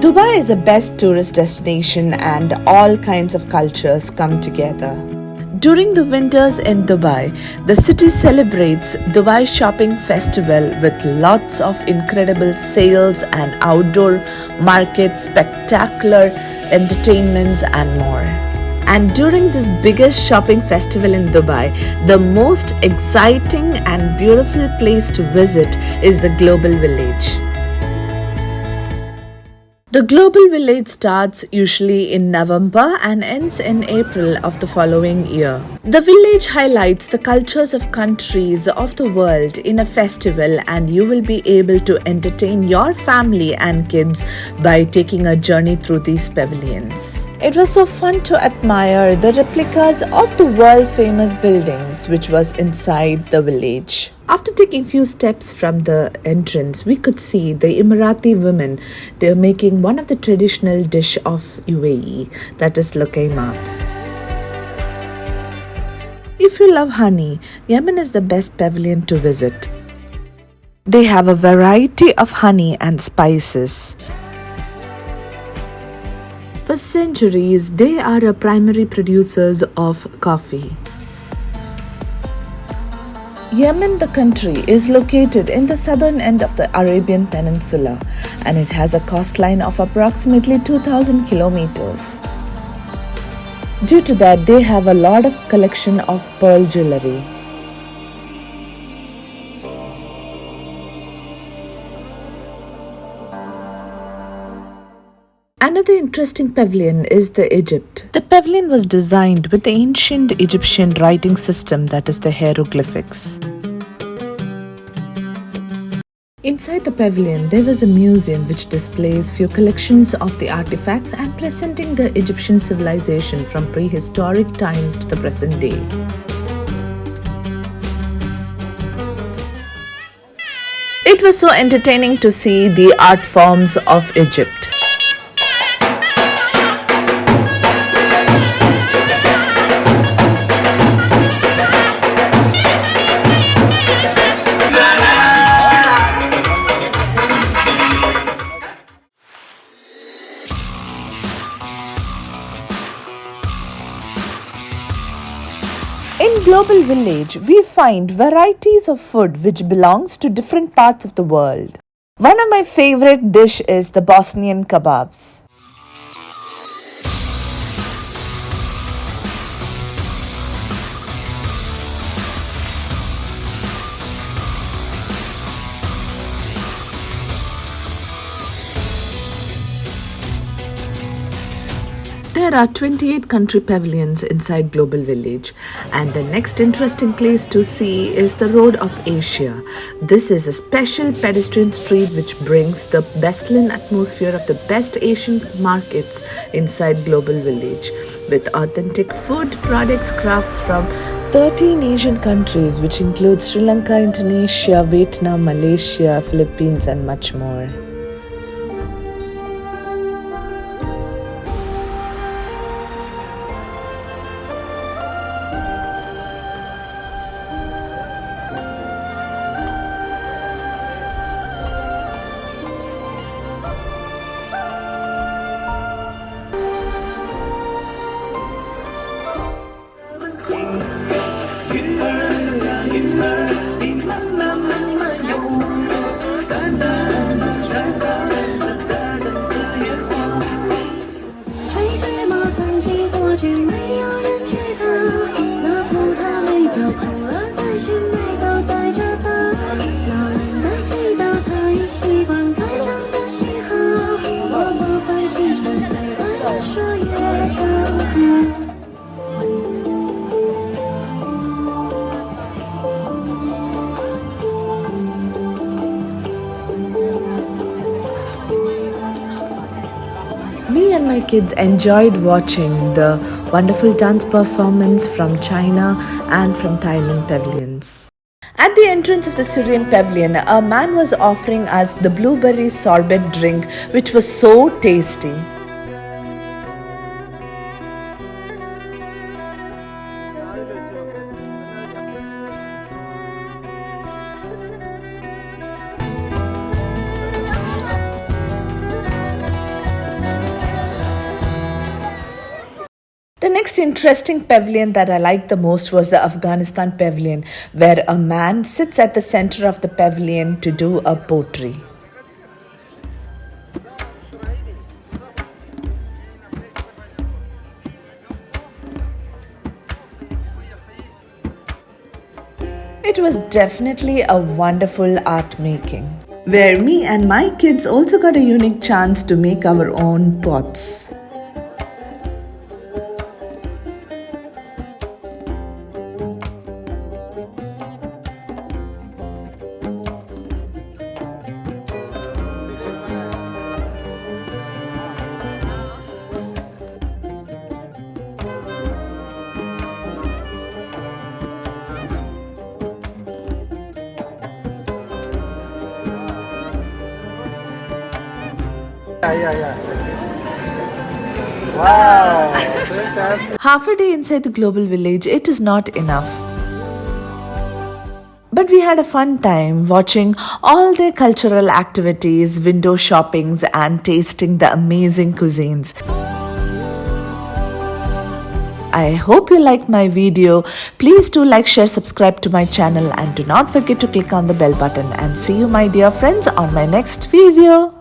Dubai is the best tourist destination and all kinds of cultures come together. During the winters in Dubai, the city celebrates Dubai Shopping Festival with lots of incredible sales and outdoor markets, spectacular entertainments and more. And during this biggest shopping festival in Dubai, the most exciting and beautiful place to visit is the Global Village. The Global Village starts usually in November and ends in April of the following year. The village highlights the cultures of countries of the world in a festival, and you will be able to entertain your family and kids by taking a journey through these pavilions. It was so fun to admire the replicas of the world famous buildings which was inside the village. After taking few steps from the entrance, we could see the Emirati women. They are making one of the traditional dish of UAE, that is luqaimat. If you love honey, Yemen is the best pavilion to visit. They have a variety of honey and spices. For centuries, they are a primary producers of coffee. Yemen, the country, is located in the southern end of the Arabian Peninsula, and it has a coastline of approximately 2,000 kilometers. Due to that, they have a lot of collection of pearl jewelry. Another interesting pavilion is the Egypt. The pavilion was designed with the ancient Egyptian writing system, that is the hieroglyphics. Inside the pavilion, there was a museum which displays few collections of the artifacts and presenting the Egyptian civilization from prehistoric times to the present day. It was so entertaining to see the art forms of Egypt. In Global Village, we find varieties of food which belongs to different parts of the world. One of my favorite dish is the Bosnian kebabs. There are 28 country pavilions inside Global Village, and the next interesting place to see is the Road of Asia. This is a special pedestrian street which brings the bustling atmosphere of the best Asian markets inside Global Village, with authentic food products crafts from 13 Asian countries which include Sri Lanka, Indonesia, Vietnam, Malaysia, Philippines and much more. Me and my kids enjoyed watching the wonderful dance performance from China and from Thailand pavilions. At the entrance of the Syrian Pavilion, a man was offering us the blueberry sorbet drink, which was so tasty. next interesting pavilion that I liked the most was the Afghanistan Pavilion, where a man sits at the center of the pavilion to do a poetry. It was definitely a wonderful art making, where me and my kids also got a unique chance to make our own pots. Wow, fantastic. Half a day inside the global village, it is not enough. But we had a fun time watching all their cultural activities, window shoppings, and tasting the amazing cuisines. I hope you liked my video. Please do like, share, subscribe to my channel, and do not forget to click on the bell button. And see you, my dear friends, on my next video.